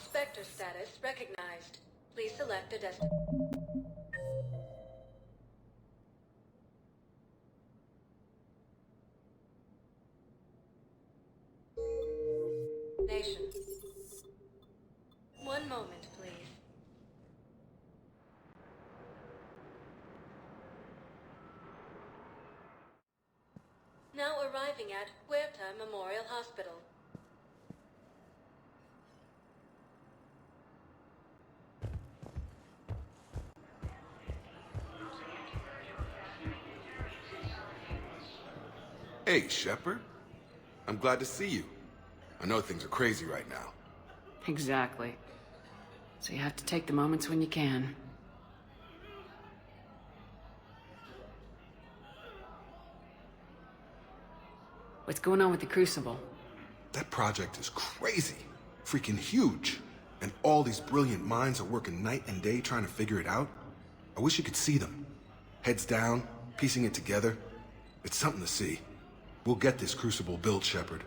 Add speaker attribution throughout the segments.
Speaker 1: Spectre status recognized. Please select a destination. One moment, please. Now arriving at Huerta Memorial Hospital.
Speaker 2: Hey, Shepard. I'm glad to see you. I know things are crazy right now.
Speaker 3: Exactly. So you have to take the moments when you can. What's going on with the Crucible?
Speaker 2: That project is crazy. Freaking huge. And all these brilliant minds are working night and day trying to figure it out. I wish you could see them. Heads down, piecing it together. It's something to see. We'll get this Crucible built, Shepard.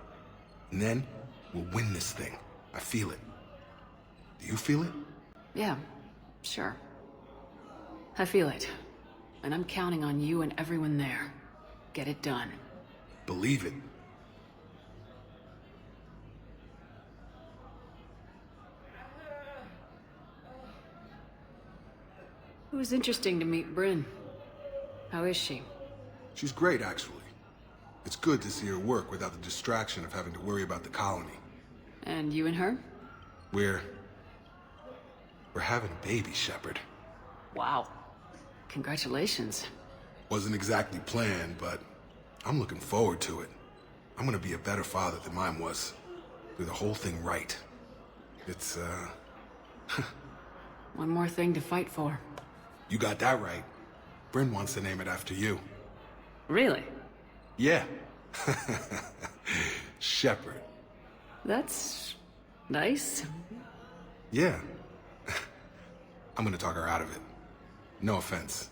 Speaker 2: And then, we'll win this thing. I feel it. Do you feel it?
Speaker 3: Yeah, sure. I feel it. And I'm counting on you and everyone there. Get it done.
Speaker 2: Believe it.
Speaker 3: It was interesting to meet Bryn. How is she?
Speaker 2: She's great, actually. It's good to see her work without the distraction of having to worry about the colony.
Speaker 3: And you and her?
Speaker 2: We're having a baby, Shepard.
Speaker 3: Wow. Congratulations.
Speaker 2: Wasn't exactly planned, but I'm looking forward to it. I'm gonna be a better father than mine was. Do the whole thing right. It's,
Speaker 3: One more thing to fight for.
Speaker 2: You got that right. Bryn wants to name it after you.
Speaker 3: Really?
Speaker 2: Yeah. Shepard.
Speaker 3: That's nice.
Speaker 2: Yeah. I'm gonna talk her out of it. No offense.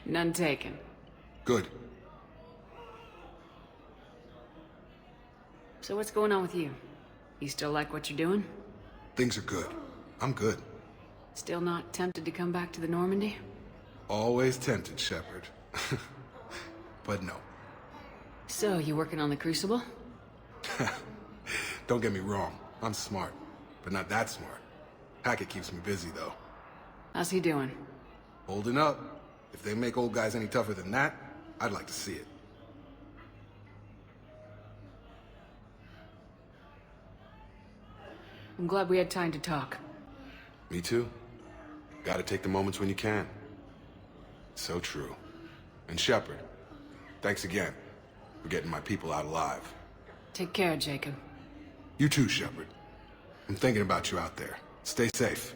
Speaker 3: None taken.
Speaker 2: Good.
Speaker 3: So what's going on with you? You still like what you're doing?
Speaker 2: Things are good. I'm good.
Speaker 3: Still not tempted to come back to the Normandy?
Speaker 2: Always tempted, Shepard. But no.
Speaker 3: So, you working on the Crucible?
Speaker 2: Don't get me wrong. I'm smart. But not that smart. Hackett keeps me busy, though.
Speaker 3: How's he doing?
Speaker 2: Holding up. If they make old guys any tougher than that, I'd like to see it.
Speaker 3: I'm glad we had time to talk.
Speaker 2: Me too. Gotta take the moments when you can. So true. And Shepard, thanks again for getting my people out alive.
Speaker 3: Take care, Jacob.
Speaker 2: You too, Shepard. I'm thinking about you out there. Stay safe.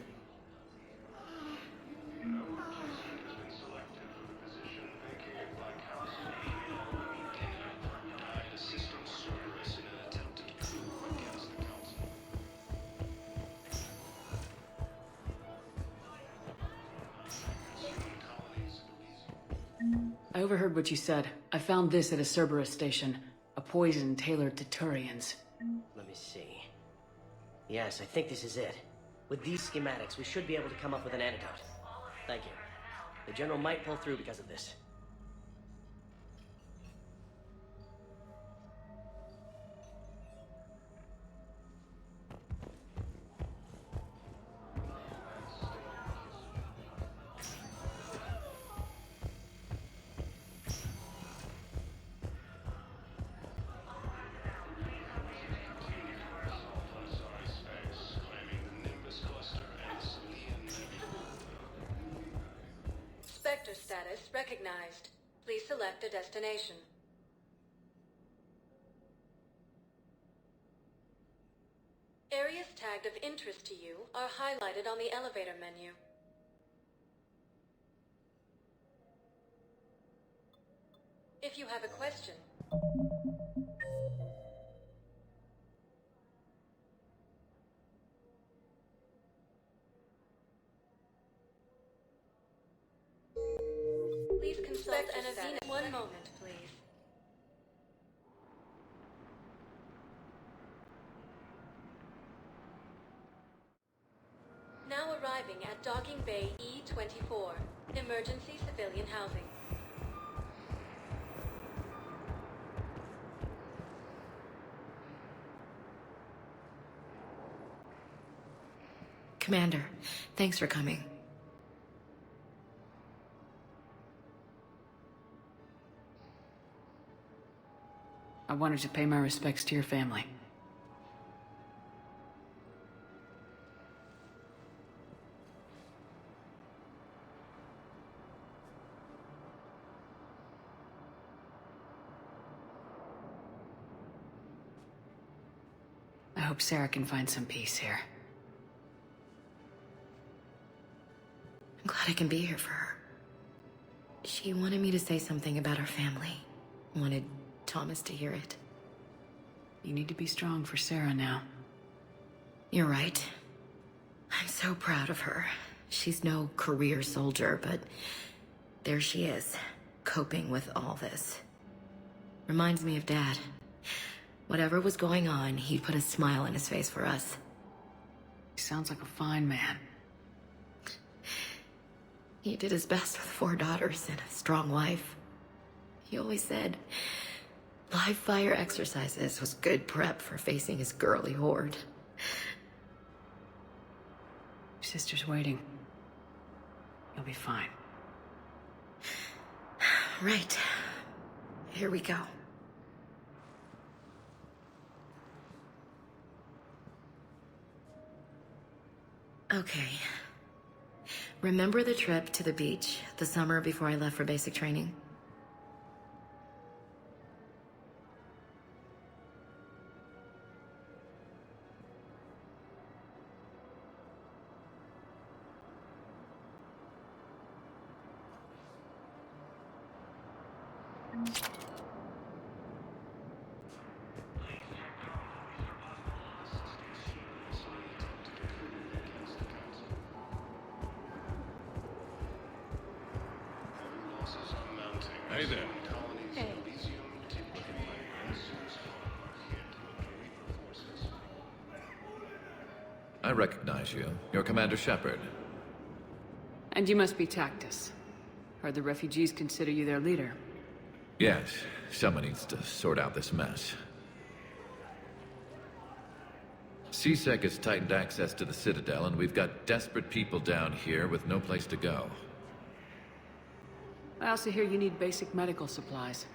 Speaker 3: I overheard what you said. I found this at a Cerberus station. A poison tailored to Turians.
Speaker 4: Let me see. Yes, I think this is it. With these schematics, we should be able to come up with an antidote. Thank you. The General might pull through because of this.
Speaker 1: Spectre status recognized. Please select a destination. Areas tagged of interest to you are highlighted on the elevator menu. If you have a question, please consult an event. One moment, please. arriving at Docking Bay E-24, emergency civilian housing.
Speaker 5: Commander, thanks for coming.
Speaker 3: I wanted to pay my respects to your family. I hope Sarah can find some peace here.
Speaker 5: I'm glad I can be here for her. She wanted me to say something about her family. Wanted Thomas to hear it.
Speaker 3: You need to be strong for Sarah now.
Speaker 5: You're right. I'm so proud of her. She's no career soldier, but there she is, coping with all this. Reminds me of Dad. Whatever was going on, he'd put a smile on his face for us.
Speaker 3: He sounds like a fine man.
Speaker 5: He did his best with 4 daughters and a strong wife. He always said live fire exercises was good prep for facing his girly horde.
Speaker 3: Your sister's waiting. You'll be fine.
Speaker 5: Right. Here we go. Okay. Remember the trip to the beach the summer before I left for basic training?
Speaker 6: Hey there.
Speaker 1: Hey.
Speaker 6: I recognize you. You're Commander Shepard.
Speaker 3: And you must be Tactus. Heard the refugees consider you their leader.
Speaker 6: Yes, someone needs to sort out this mess. CSEC has tightened access to the Citadel, and we've got desperate people down here with no place to go.
Speaker 3: I also hear you need basic medical supplies.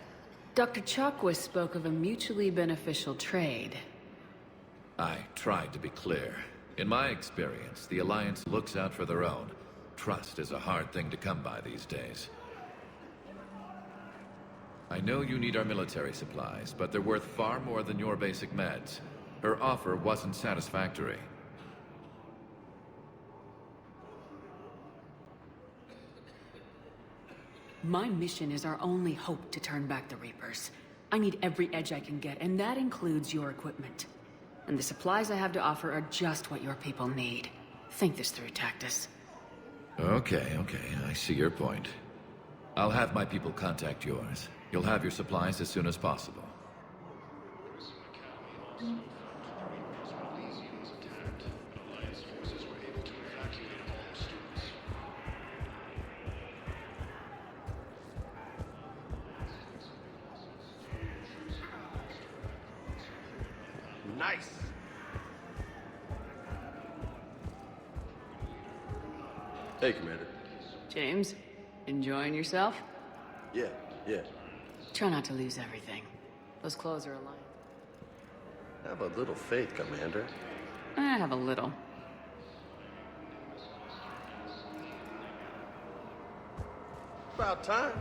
Speaker 3: Dr. Chakwas spoke of a mutually beneficial trade.
Speaker 6: I tried to be clear. In my experience, the Alliance looks out for their own. Trust is a hard thing to come by these days. I know you need our military supplies, but they're worth far more than your basic meds. Her offer wasn't satisfactory.
Speaker 3: My mission is our only hope to turn back the Reapers. I need every edge I can get, and that includes your equipment. And the supplies I have to offer are just what your people need. Think this through, Tactus.
Speaker 6: Okay, I see your point. I'll have my people contact yours. You'll have your supplies as soon as possible.
Speaker 7: Nice. Hey, Commander.
Speaker 3: James, enjoying yourself?
Speaker 7: Yeah.
Speaker 3: Try not to lose everything. Those clothes are aligned.
Speaker 7: Have a little faith, Commander.
Speaker 3: I have a little.
Speaker 7: About time.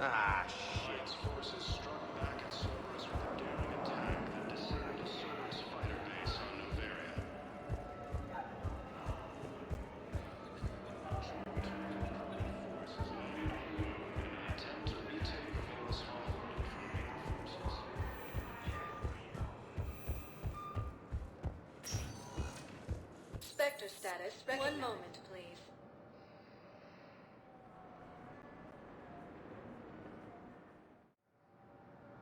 Speaker 7: Ah, shit.
Speaker 8: Forces struck back at Cerberus with a daring attack that descended a Cerberus fighter base on Noveria. Forces attempt to retake Volus Hall from Reaper forces.
Speaker 1: Spectre status. One moment, please.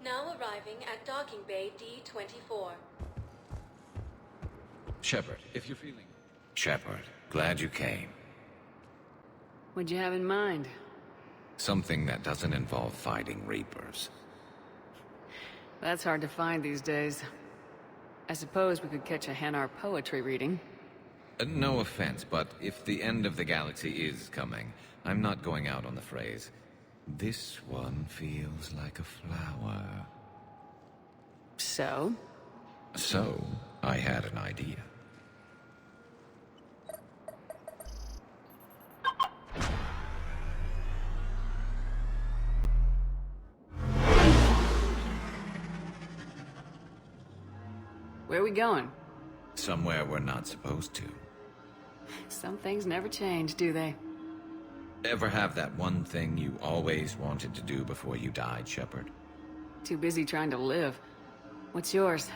Speaker 1: Now arriving at Docking Bay D-24.
Speaker 6: Shepard, if you're feeling...
Speaker 9: Shepard,
Speaker 6: Glad you came.
Speaker 3: What'd you have in mind?
Speaker 6: Something that doesn't involve fighting Reapers.
Speaker 3: That's hard to find these days. I suppose we could catch a Hanar poetry reading.
Speaker 6: No offense, but if the end of the galaxy is coming, I'm not going out on the phrase, "This one feels like a flower."
Speaker 3: So?
Speaker 6: So, I had an idea.
Speaker 3: Where are we going?
Speaker 6: Somewhere we're not supposed to.
Speaker 3: Some things never change, do they?
Speaker 6: Ever have that one thing you always wanted to do before you died, Shepard?
Speaker 3: Too busy trying to live. What's yours?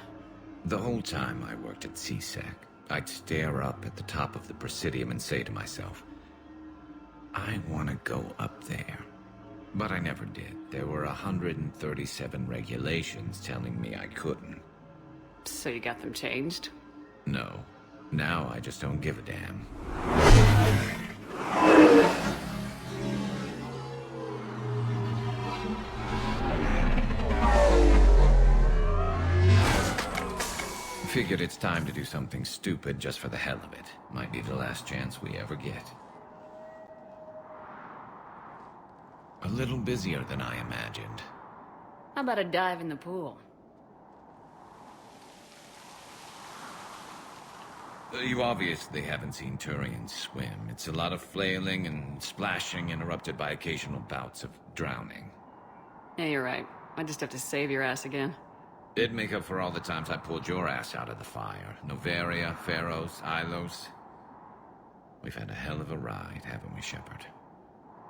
Speaker 6: The whole time I worked at CSEC, I'd stare up at the top of the Presidium and say to myself, I want to go up there. But I never did. There were 137 regulations telling me I couldn't.
Speaker 3: So you got them changed?
Speaker 6: No. Now I just don't give a damn. Figured it's time to do something stupid just for the hell of it. Might be the last chance we ever get. A little busier than I imagined.
Speaker 3: How about a dive in the pool?
Speaker 6: You obviously haven't seen Turians swim. It's a lot of flailing and splashing, interrupted by occasional bouts of drowning.
Speaker 3: Yeah, you're right. I just have to save your ass again.
Speaker 6: It'd make up for all the times I pulled your ass out of the fire. Noveria, Pharos, Ilos. We've had a hell of a ride, haven't we, Shepard?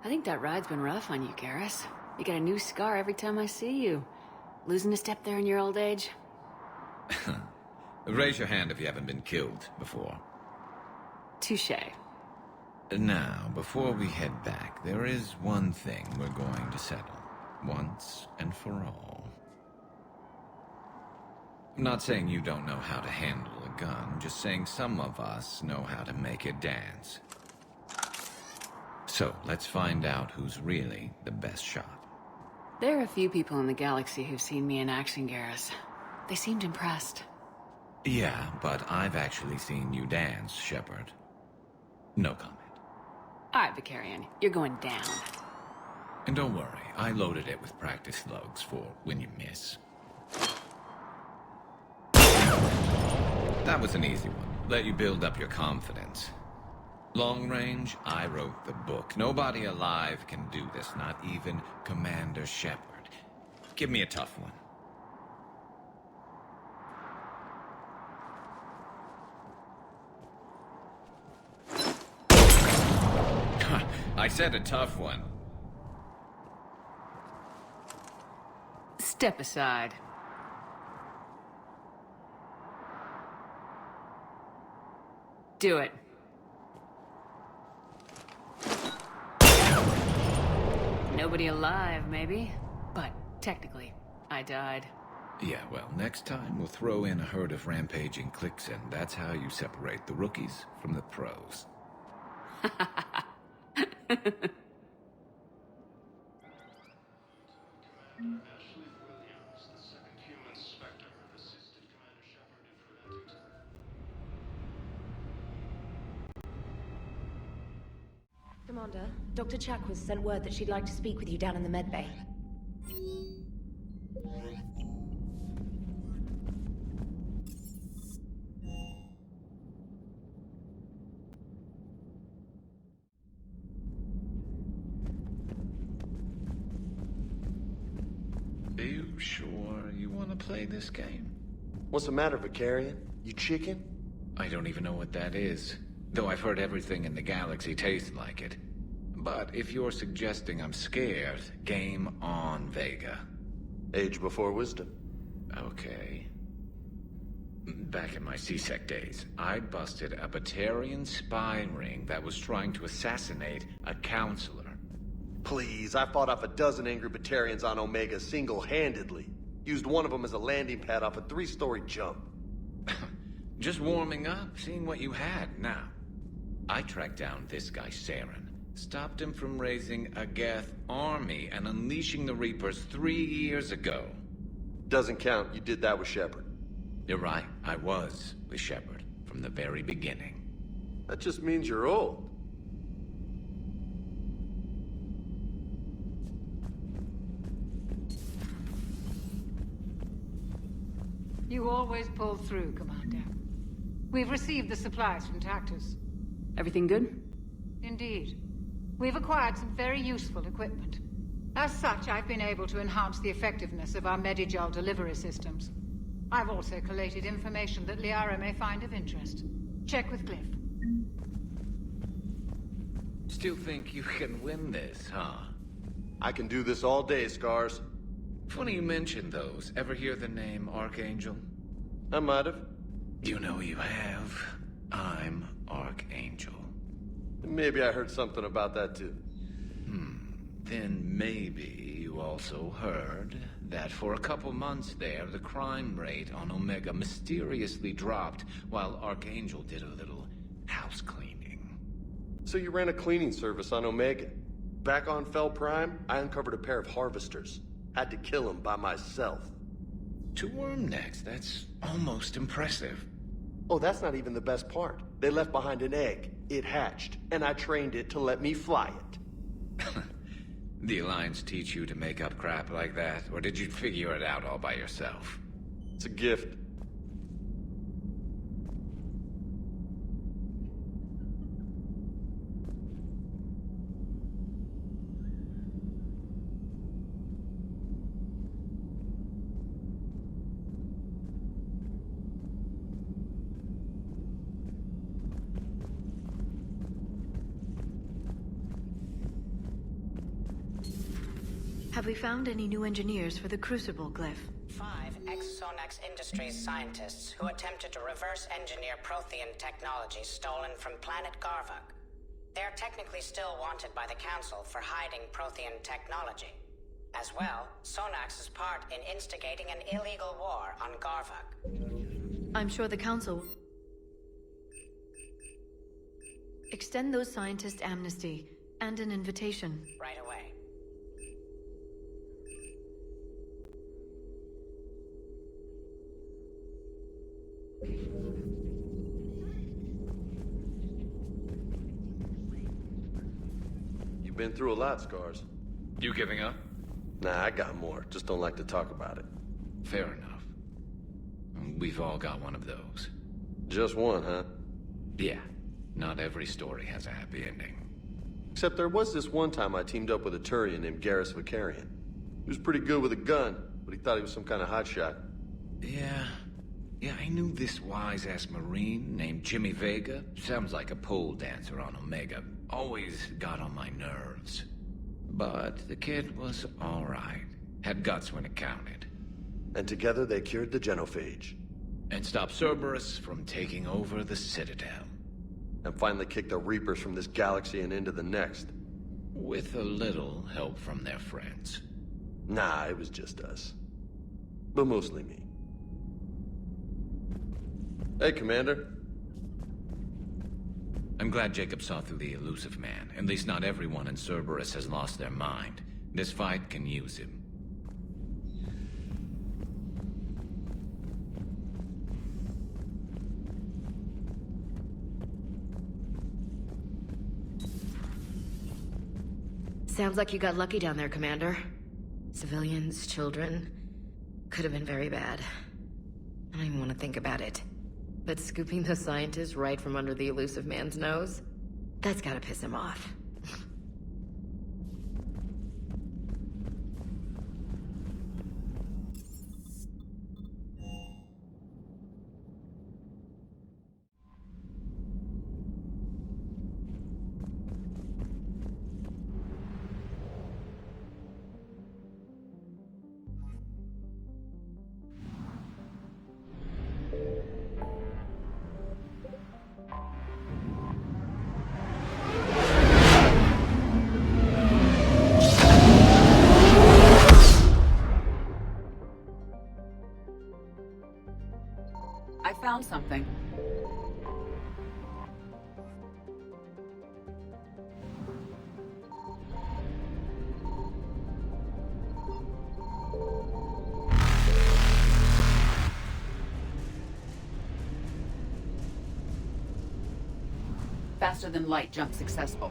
Speaker 3: I think that ride's been rough on you, Garrus. You get a new scar every time I see you. Losing a step there in your old age?
Speaker 6: Raise your hand if you haven't been killed before.
Speaker 3: Touché.
Speaker 6: Now, before we head back, there is one thing we're going to settle. Once and for all. I'm not saying you don't know how to handle a gun, just saying some of us know how to make it dance. So, let's find out who's really the best shot.
Speaker 3: There are a few people in the galaxy who've seen me in action, Garrus. They seemed impressed.
Speaker 6: Yeah, but I've actually seen you dance, Shepard. No comment.
Speaker 3: All right, Vicarian, you're going down.
Speaker 6: And don't worry, I loaded it with practice slugs for when you miss. That was an easy one. Let you build up your confidence. Long range, I wrote the book. Nobody alive can do this, not even Commander Shepard. Give me a tough one. I said a tough one.
Speaker 3: Step aside. Do it. Nobody alive, maybe? But technically, I died.
Speaker 6: Yeah, well, next time we'll throw in a herd of rampaging cliques, and that's how you separate the rookies from the pros.
Speaker 8: Ashley Williams, the second human Spectre, assisted Commander Shepard in preventing...
Speaker 9: Commander, Dr. Chakwas sent word that she'd like to speak with you down in the medbay.
Speaker 6: Are you sure you want to play this game?
Speaker 7: What's the matter, Vicarian? You chicken?
Speaker 6: I don't even know what that is. Though I've heard everything in the galaxy tastes like it. But if you're suggesting I'm scared, game on, Vega.
Speaker 7: Age before wisdom.
Speaker 6: Okay. Back in my CSEC days, I busted a Batarian spy ring that was trying to assassinate a counselor.
Speaker 7: Please, I fought off a dozen angry Batarians on Omega single-handedly. Used one of them as a landing pad off a 3-story jump.
Speaker 6: Just warming up, seeing what you had now. I tracked down this guy, Saren. Stopped him from raising a Geth army and unleashing the Reapers 3 years ago.
Speaker 7: Doesn't count. You did that with Shepard.
Speaker 6: You're right, I was with Shepard from the very beginning.
Speaker 7: That just means you're old.
Speaker 10: You always pull through, Commander. We've received the supplies from Tactus.
Speaker 3: Everything good?
Speaker 10: Indeed. We've acquired some very useful equipment. As such, I've been able to enhance the effectiveness of our Medigel delivery systems. I've also collated information that Liara may find of interest. Check with Glyph.
Speaker 6: Still think you can win this, huh?
Speaker 7: I can do this all day, Scars.
Speaker 6: Funny you mention those. Ever hear the name Archangel?
Speaker 7: I might have.
Speaker 6: You know you have. I'm Archangel.
Speaker 7: Maybe I heard something about that too.
Speaker 6: Then maybe you also heard that for a couple months there, the crime rate on Omega mysteriously dropped while Archangel did a little house cleaning.
Speaker 7: So you ran a cleaning service on Omega. Back on Fel Prime, I uncovered a pair of harvesters. Had to kill them by myself.
Speaker 6: 2 worm necks, that's almost impressive.
Speaker 7: Oh, that's not even the best part. They left behind an egg. It hatched, and I trained it to let me fly it.
Speaker 6: The Alliance teach you to make up crap like that, or did you figure it out all by yourself?
Speaker 7: It's a gift.
Speaker 11: Have we found any new engineers for the Crucible, Glyph?
Speaker 12: 5 ex-Sonax Industries scientists who attempted to reverse engineer Prothean technology stolen from planet Garvuk. They're technically still wanted by the Council for hiding Prothean technology. As well, Sonax's part in instigating an illegal war on Garvuk.
Speaker 11: I'm sure the Council... Extend those scientists amnesty and an invitation.
Speaker 12: Right away.
Speaker 7: You've been through a lot, Scars.
Speaker 6: You giving up?
Speaker 7: Nah, I got more. Just don't like to talk about it.
Speaker 6: Fair enough. We've all got one of those.
Speaker 7: Just one, huh?
Speaker 6: Yeah. Not every story has a happy ending.
Speaker 7: Except there was this one time I teamed up with a Turian named Garrus Vakarian. He was pretty good with a gun, but he thought he was some kind of hotshot.
Speaker 6: Yeah, I knew this wise-ass Marine named Jimmy Vega. Sounds like a pole dancer on Omega. Always got on my nerves. But the kid was alright. Had guts when it counted.
Speaker 7: And together they cured the Genophage.
Speaker 6: And stopped Cerberus from taking over the Citadel.
Speaker 7: And finally kicked the Reapers from this galaxy and into the next.
Speaker 6: With a little help from their friends.
Speaker 7: Nah, it was just us. But mostly me. Hey, Commander.
Speaker 6: I'm glad Jacob saw through the elusive man. At least not everyone in Cerberus has lost their mind. This fight can use him.
Speaker 5: Sounds like you got lucky down there, Commander. Civilians, children. Could have been very bad. I don't even want to think about it. But scooping those scientists right from under the elusive man's nose? That's gotta piss him off.
Speaker 3: I found something.
Speaker 13: Faster than light jump successful.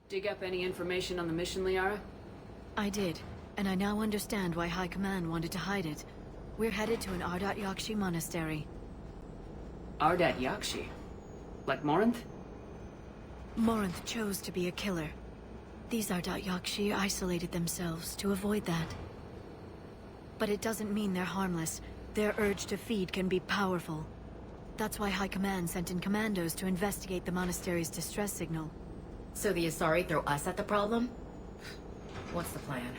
Speaker 3: Dig up any information on the mission, Liara?
Speaker 11: I did, and I now understand why High Command wanted to hide it. We're headed to an Ardat Yakshi monastery.
Speaker 3: Ardat Yakshi? Like Morinth?
Speaker 11: Morinth chose to be a killer. These Ardat Yakshi isolated themselves to avoid that. But it doesn't mean they're harmless. Their urge to feed can be powerful. That's why High Command sent in commandos to investigate the monastery's distress signal.
Speaker 5: So the Asari throw us at the problem? What's the plan?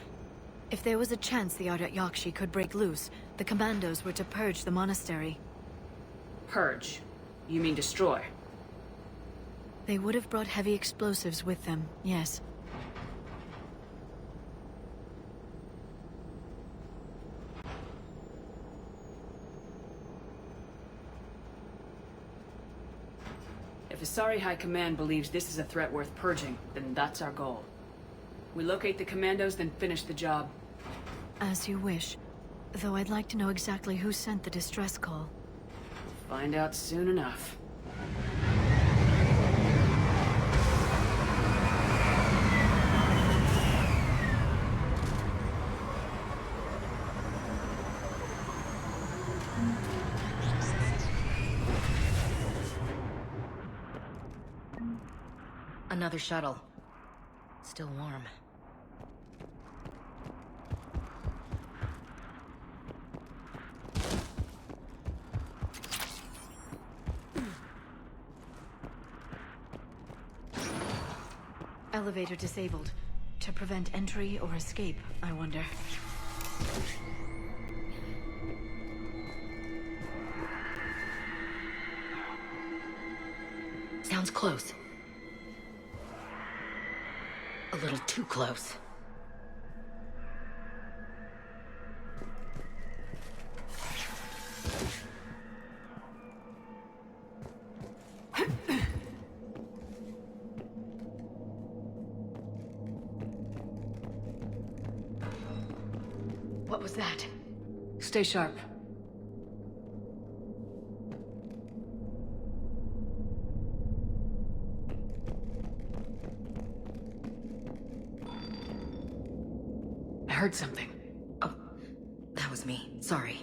Speaker 11: If there was a chance the Ardat Yakshi could break loose, the commandos were to purge the monastery.
Speaker 3: Purge? You mean destroy?
Speaker 11: They would have brought heavy explosives with them, yes.
Speaker 3: If Asari High Command believes this is a threat worth purging, then that's our goal. We locate the commandos, then finish the job.
Speaker 11: As you wish. Though I'd like to know exactly who sent the distress call.
Speaker 3: Find out soon enough.
Speaker 5: Another shuttle. Still warm.
Speaker 11: Elevator disabled. To prevent entry or escape, I wonder.
Speaker 5: Sounds close. A little too close.
Speaker 11: What was that?
Speaker 3: Stay sharp. I heard something.
Speaker 5: Oh, that was me. Sorry.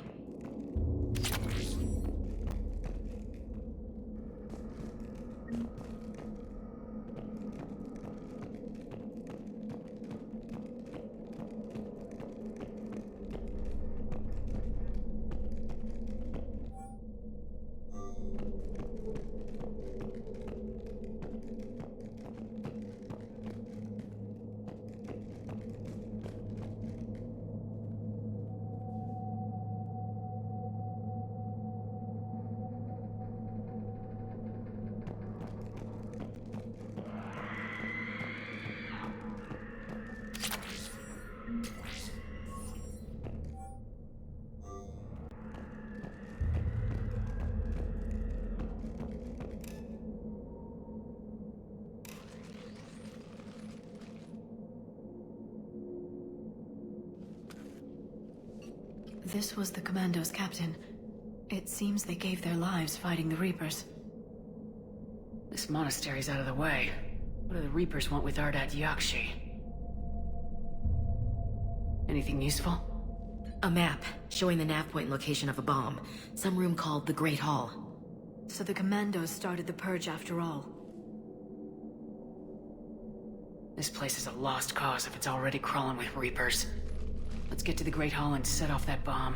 Speaker 11: this was the Commando's captain, it seems they gave their lives fighting the Reapers.
Speaker 3: This monastery's out of the way. What do the Reapers want with Ardat Yakshi? Anything useful?
Speaker 5: A map showing the nav point location of a bomb. Some room called the Great Hall.
Speaker 11: So the Commandos started the Purge after all.
Speaker 3: This place is a lost cause if it's already crawling with Reapers. Let's get to the Great Hall and set off that bomb.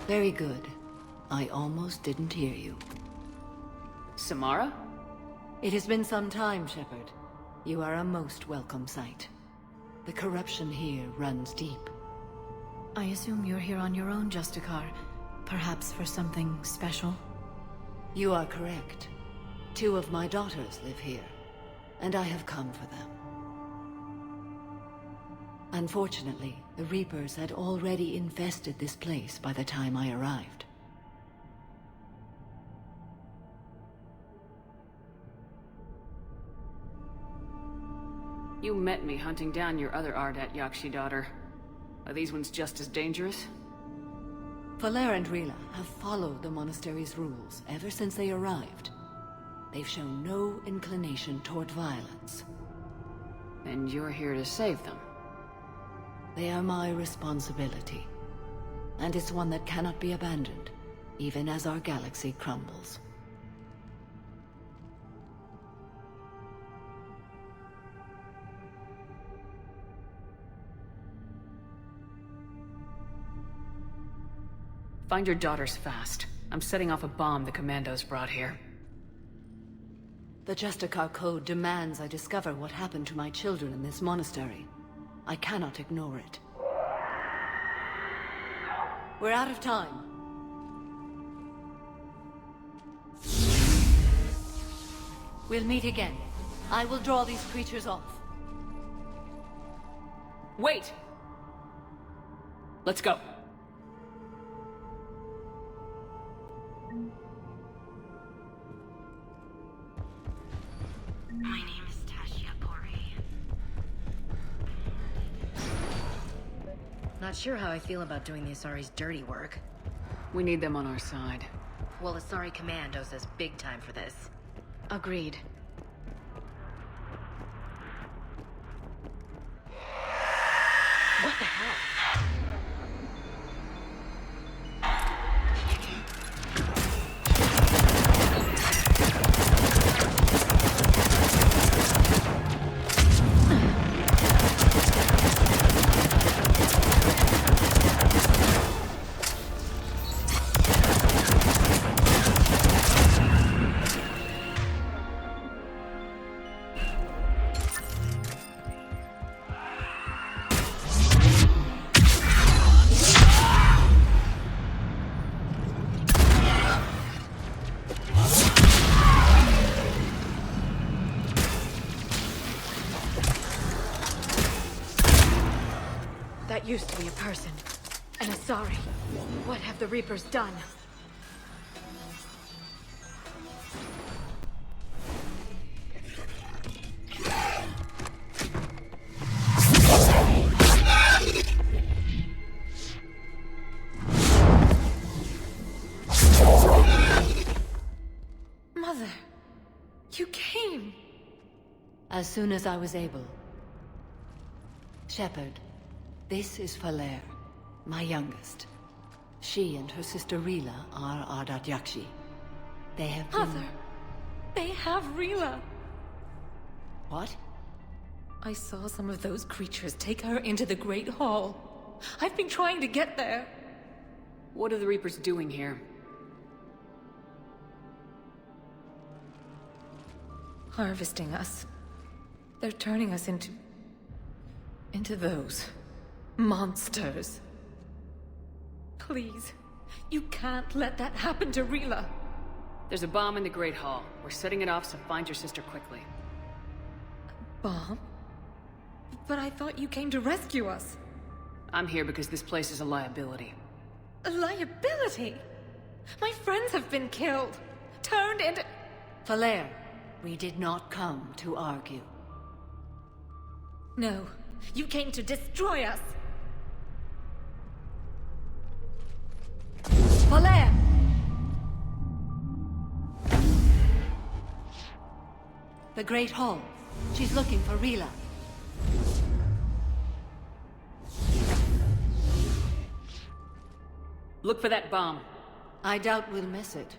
Speaker 14: Very good. I almost didn't hear you.
Speaker 3: Samara?
Speaker 14: It has been some time, Shepard. You are a most welcome sight. The corruption here runs deep.
Speaker 11: I assume you're here on your own, Justicar. Perhaps for something special?
Speaker 14: You are correct. 2 of my daughters live here, and I have come for them. Unfortunately, the Reapers had already infested this place by the time I arrived.
Speaker 3: You met me hunting down your other Ardat Yakshi daughter. Are these ones just as dangerous?
Speaker 14: Falere and Rila have followed the monastery's rules ever since they arrived. They've shown no inclination toward violence.
Speaker 3: And you're here to save them?
Speaker 14: They are my responsibility. And it's one that cannot be abandoned, even as our galaxy crumbles.
Speaker 3: Find your daughters fast. I'm setting off a bomb the Commandos brought here.
Speaker 14: The Justicar Code demands I discover what happened to my children in this monastery. I cannot ignore it. We're out of time. We'll meet again. I will draw these creatures off.
Speaker 3: Wait! Let's go.
Speaker 5: My name is Tasha Pori. Not sure how I feel about doing the Asari's dirty work.
Speaker 3: We need them on our side.
Speaker 5: Well, Asari Commandos is big time for this.
Speaker 11: Agreed.
Speaker 5: What the hell?
Speaker 11: That used to be a person. An Asari. What have the Reapers done? Mother, you came.
Speaker 14: As soon as I was able. Shepard, this is Falere, my youngest. She and her sister Rila are Ardat Yakshi. They have been...
Speaker 11: Mother, they have Rila.
Speaker 14: What? I saw some of those creatures take her into the Great Hall. I've been trying to get there.
Speaker 3: What are the Reapers doing here?
Speaker 14: Harvesting us. They're turning us into those monsters. Please, you can't let that happen to Rila.
Speaker 3: There's a bomb in the Great Hall. We're setting it off, so find your sister quickly.
Speaker 14: Bomb? But I thought you came to rescue us.
Speaker 3: I'm here because this place is a liability.
Speaker 14: A liability? My friends have been killed. Turned into...
Speaker 11: Falere, we did not come to argue.
Speaker 14: No, you came to destroy us.
Speaker 11: Falere! The Great Hall. She's looking for Rila.
Speaker 3: Look for that bomb.
Speaker 11: I doubt we'll miss it.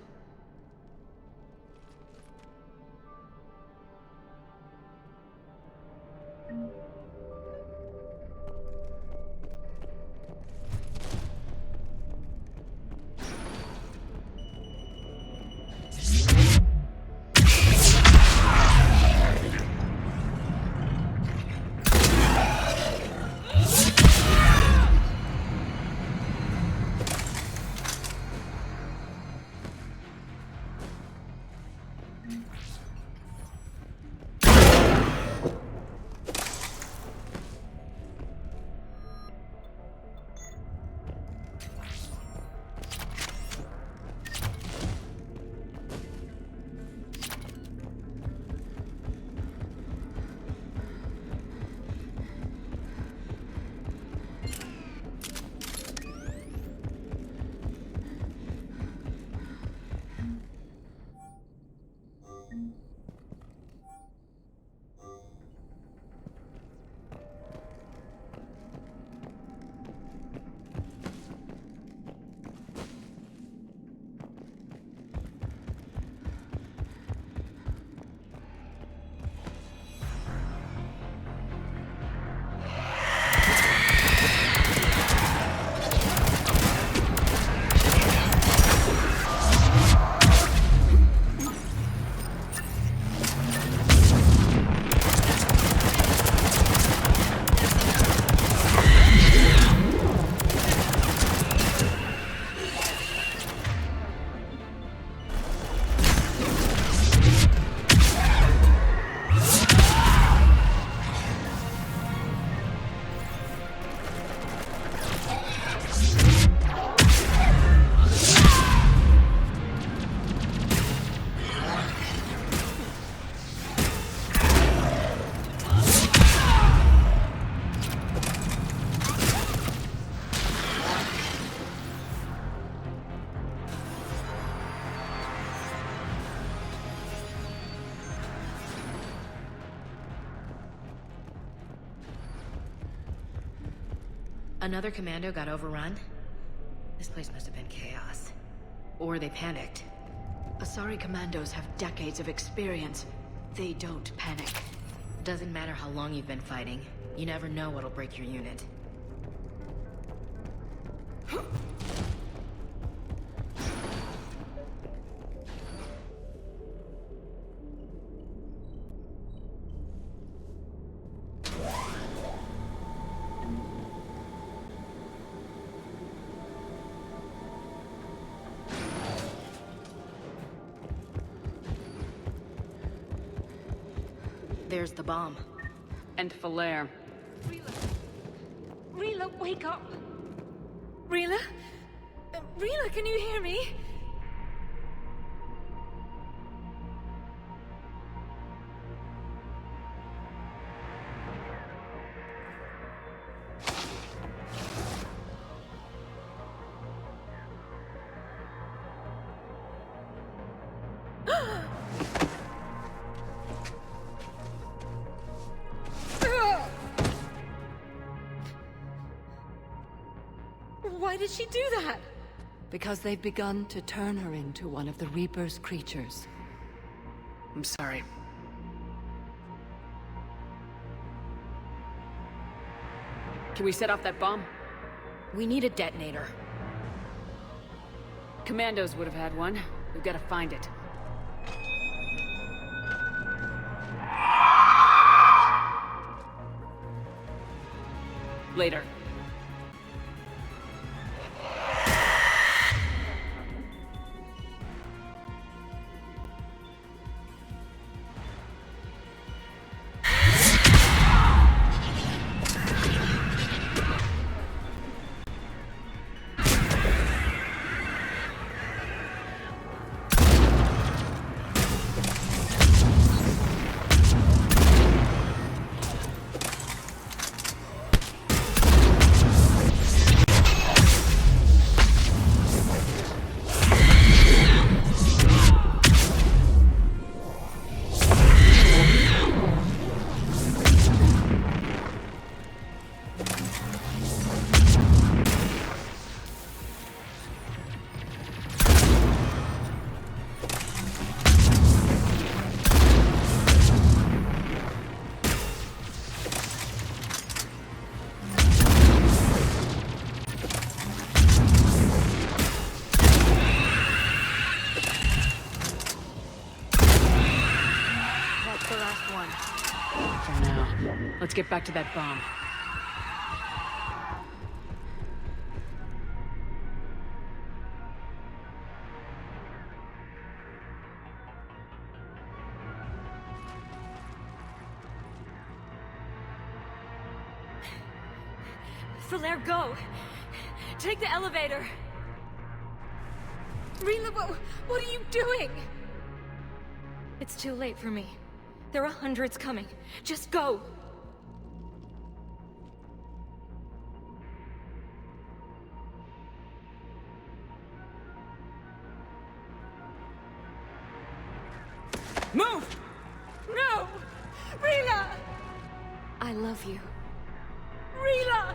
Speaker 5: Another commando got overrun? This place must have been chaos. Or they panicked.
Speaker 11: Asari commandos have decades of experience. They don't panic.
Speaker 5: Doesn't matter how long you've been fighting. You never know what'll break your unit. There's the bomb.
Speaker 3: And Falere.
Speaker 14: Rila, wake up! Rila? Rila, can you hear me? Why did she do that?
Speaker 11: Because they've begun to turn her into one of the Reaper's creatures.
Speaker 3: I'm sorry. Can we set off that bomb?
Speaker 11: We need a detonator.
Speaker 3: Commandos would have had one. We've got to find it. Later. Let's get back to that bomb.
Speaker 11: Falaire, go! Take the elevator! Rila, what are you doing? It's too late for me. There are hundreds coming. Just go!
Speaker 3: Move!
Speaker 11: No! Rila! I love you. Rila!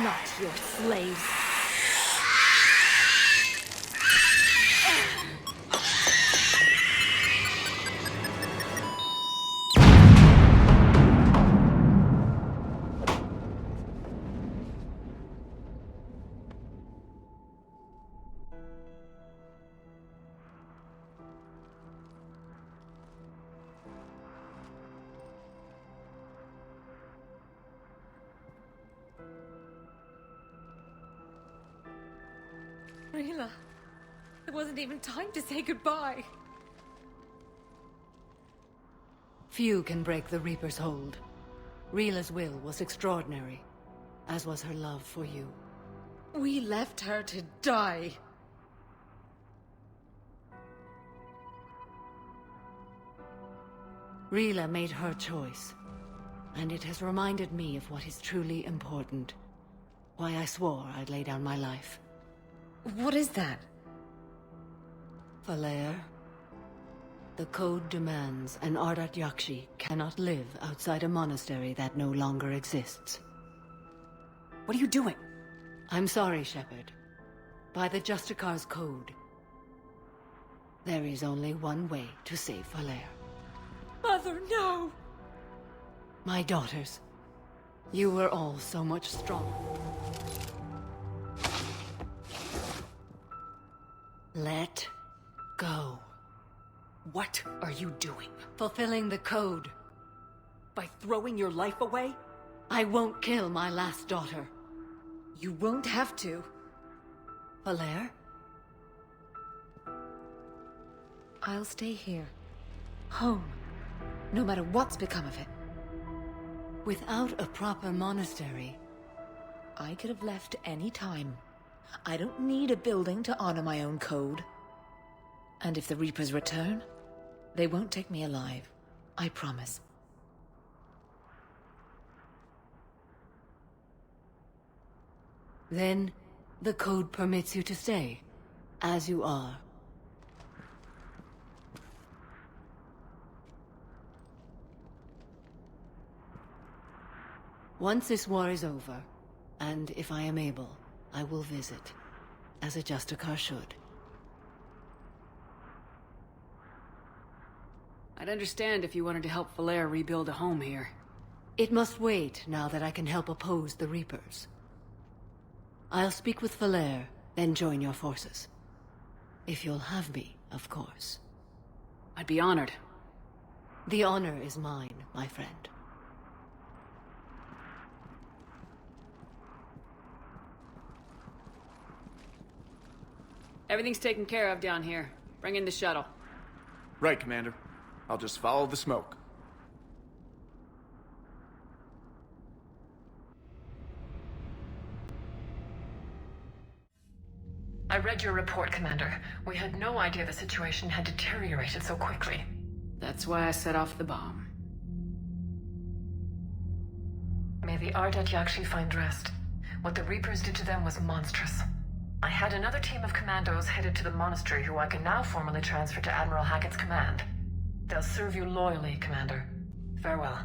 Speaker 11: Not your slaves. Rila, there wasn't even time to say goodbye.
Speaker 14: Few can break the Reaper's hold. Rila's will was extraordinary, as was her love for you.
Speaker 10: We left her to die.
Speaker 14: Rila made her choice, and it has reminded me of what is truly important. Why I swore I'd lay down my life.
Speaker 10: What is that?
Speaker 14: Falaire, the code demands an Ardat Yakshi cannot live outside a monastery that no longer exists.
Speaker 3: What are you doing?
Speaker 14: I'm sorry, Shepard. By the Justicar's code, there is only one way to save Falaire.
Speaker 11: Mother, no!
Speaker 14: My daughters, you were all so much stronger. Let go.
Speaker 3: What are you doing?
Speaker 14: Fulfilling the code.
Speaker 3: By throwing your life away?
Speaker 14: I won't kill my last daughter.
Speaker 11: You won't have to.
Speaker 14: Falaire?
Speaker 11: I'll stay here.
Speaker 14: Home. No matter what's become of it. Without a proper monastery, I could have left any time. I don't need a building to honor my own code. And if the Reapers return, they won't take me alive. I promise. Then, the code permits you to stay, as you are. Once this war is over, and if I am able, I will visit, as a Justicar should.
Speaker 3: I'd understand if you wanted to help Valere rebuild a home here.
Speaker 14: It must wait now that I can help oppose the Reapers. I'll speak with Valere, then join your forces. If you'll have me, of course.
Speaker 3: I'd be honored.
Speaker 14: The honor is mine, my friend.
Speaker 3: Everything's taken care of down here. Bring in the shuttle.
Speaker 15: Right, Commander. I'll just follow the smoke.
Speaker 16: I read your report, Commander. We had no idea the situation had deteriorated so quickly.
Speaker 3: That's why I set off the bomb.
Speaker 16: May the Ardat Yakshi find rest. What the Reapers did to them was monstrous. I had another team of commandos headed to the monastery who I can now formally transfer to Admiral Hackett's command. They'll serve you loyally, Commander. Farewell.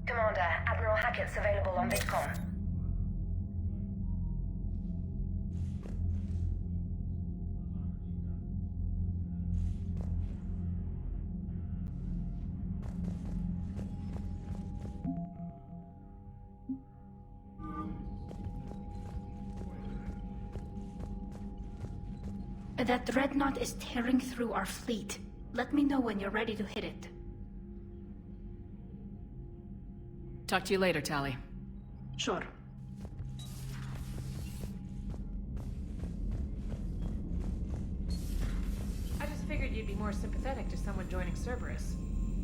Speaker 17: Commander, Admiral Hackett's available on VidCon.
Speaker 18: That dreadnought is tearing through our fleet. Let me know when you're ready to hit it.
Speaker 3: Talk to you later, Tali.
Speaker 18: Sure.
Speaker 9: I just figured you'd be more sympathetic to someone joining Cerberus.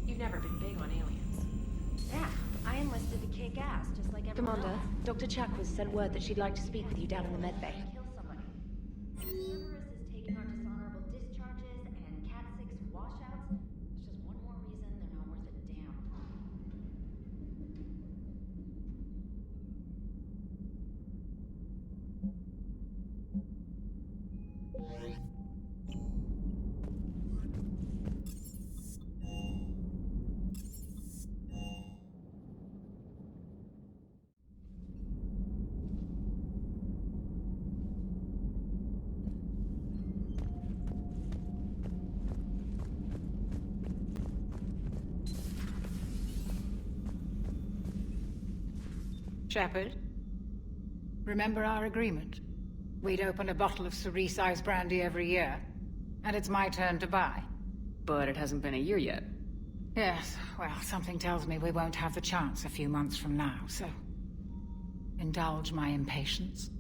Speaker 9: You've never been big on aliens.
Speaker 17: Yeah, I enlisted to kick ass, just like everyone
Speaker 9: Commander,
Speaker 17: else.
Speaker 9: Dr. Chakwas sent word that she'd like to speak with you down in the medbay.
Speaker 17: Cerberus is taking our dishonorable discharges and Cat 6 washouts. It's just one more reason they're not worth a damn.
Speaker 10: Shepard, remember our agreement? We'd open a bottle of Cerise Ice Brandy every year, and it's my turn to buy.
Speaker 3: But it hasn't been a year yet.
Speaker 10: Yes, well, something tells me we won't have the chance a few months from now, so... indulge my impatience.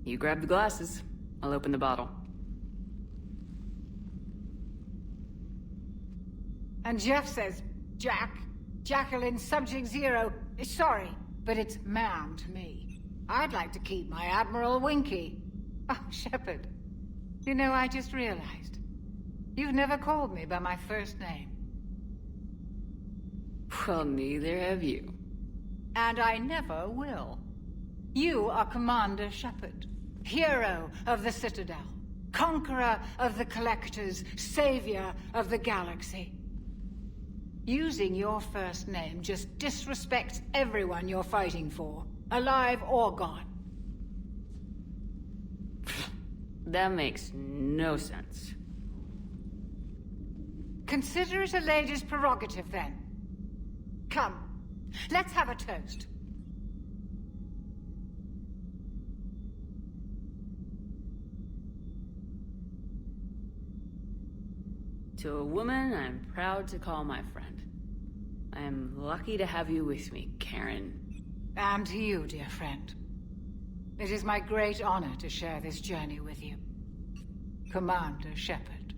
Speaker 3: You grab the glasses. I'll open the bottle.
Speaker 10: And Jeff says, Jacqueline Subject Zero is sorry, but it's ma'am to me. I'd like to keep my Admiral Winky. Oh, Shepard, you know, I just realized. You've never called me by my first name.
Speaker 3: Well, neither have you.
Speaker 10: And I never will. You are Commander Shepard, hero of the Citadel, conqueror of the Collectors, savior of the galaxy. Using your first name just disrespects everyone you're fighting for, alive or gone.
Speaker 3: That makes no sense.
Speaker 10: Consider it a lady's prerogative, then. Come, let's have a toast.
Speaker 3: To a woman I'm proud to call my friend. I am lucky to have you with me, Karen.
Speaker 10: And to you, dear friend. It is my great honor to share this journey with you. Commander Shepard.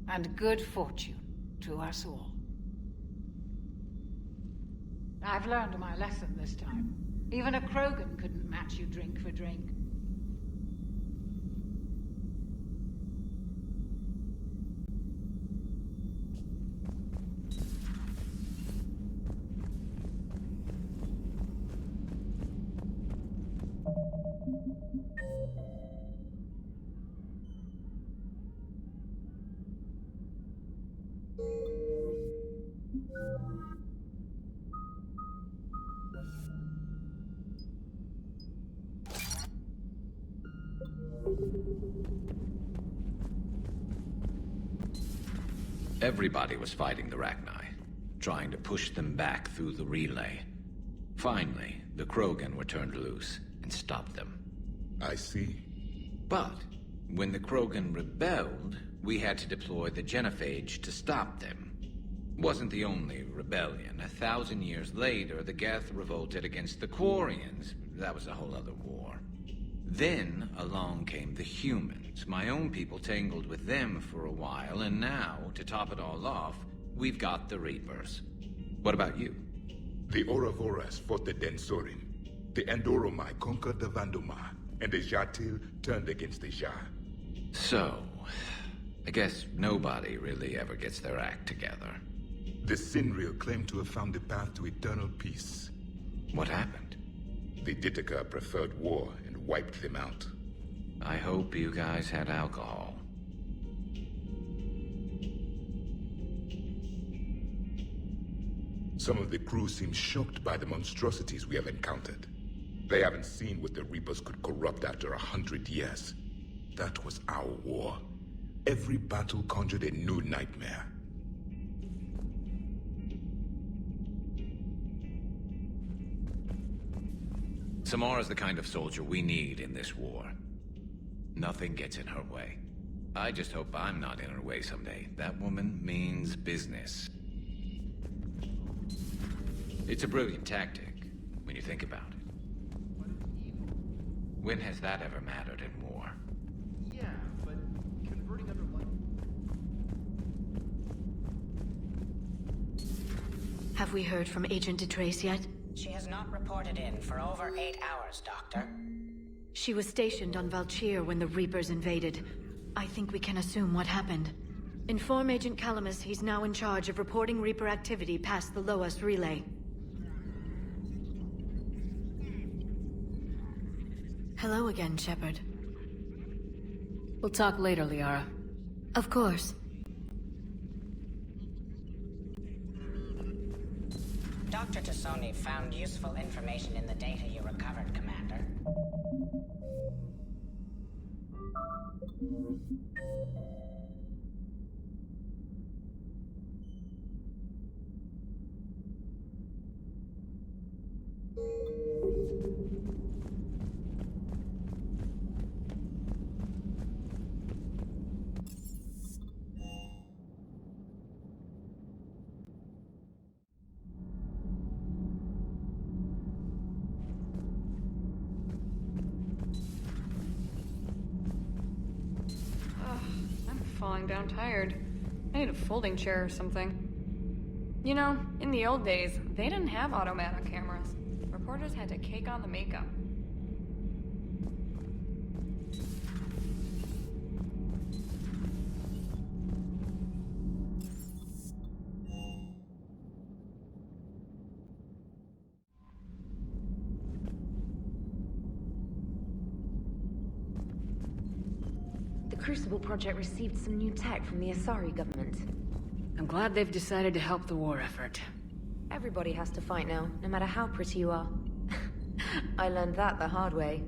Speaker 10: And good fortune to us all. I've learned my lesson this time. Even a Krogan couldn't match you drink for drink.
Speaker 6: Everybody was fighting the Rachni, trying to push them back through the relay. Finally, the Krogan were turned loose and stopped them.
Speaker 19: I see.
Speaker 6: But when the Krogan rebelled, we had to deploy the Genophage to stop them. Wasn't the only rebellion. 1,000 years later, the Geth revolted against the Quarians. That was a whole other war. Then along came the humans. My own people tangled with them for a while, and now, to top it all off, we've got the Reapers. What about you?
Speaker 19: The Ouroboros fought the Densorim. The Andoromai conquered the Vandomar, and the Jatil turned against the Jah.
Speaker 6: So, I guess nobody really ever gets their act together.
Speaker 19: The Sinriel claimed to have found the path to eternal peace.
Speaker 6: What happened?
Speaker 19: The Ditaka preferred war and wiped them out.
Speaker 6: I hope you guys had alcohol.
Speaker 19: Some of the crew seem shocked by the monstrosities we have encountered. They haven't seen what the Reapers could corrupt after 100 years. That was our war. Every battle conjured a new nightmare.
Speaker 6: Samara's the kind of soldier we need in this war. Nothing gets in her way. I just hope I'm not in her way someday. That woman means business. It's a brilliant tactic, when you think about it. When has that ever mattered in war?
Speaker 15: Yeah, but converting under light...
Speaker 11: Have we heard from Agent DeTrace yet?
Speaker 12: She has not reported in for over 8 hours, Doctor.
Speaker 11: She was stationed on Valchir when the Reapers invaded. I think we can assume what happened. Inform Agent Calamus he's now in charge of reporting Reaper activity past the Loas relay. Hello again, Shepard.
Speaker 3: We'll talk later, Liara.
Speaker 11: Of course.
Speaker 12: Dr. Tassoni found useful information in the data you recovered, Commander.
Speaker 20: Falling down tired. I need a folding chair or something. You know, in the old days, they didn't have automatic cameras. Reporters had to cake on the makeup.
Speaker 14: The Crucible Project received some new tech from the Asari government.
Speaker 3: I'm glad they've decided to help the war effort.
Speaker 14: Everybody has to fight now, no matter how pretty you are. I learned that the hard way.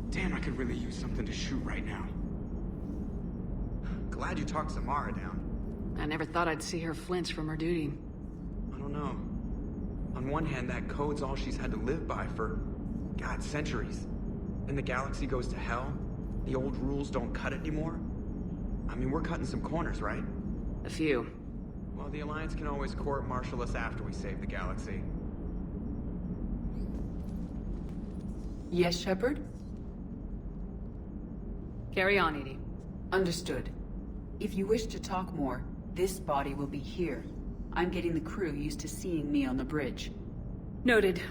Speaker 15: Damn, I could really use something to shoot right now. Glad you talked Samara down.
Speaker 3: I never thought I'd see her flinch from her duty.
Speaker 15: I don't know. On one hand, that code's all she's had to live by for, God, centuries. Then the galaxy goes to hell. The old rules don't cut it anymore. I mean, we're cutting some corners, right?
Speaker 3: A few.
Speaker 15: Well, the Alliance can always court-martial us after we save the galaxy.
Speaker 13: Yes, Shepard?
Speaker 3: Carry on, EDI.
Speaker 13: Understood. If you wish to talk more, this body will be here. I'm getting the crew used to seeing me on the bridge.
Speaker 3: Noted.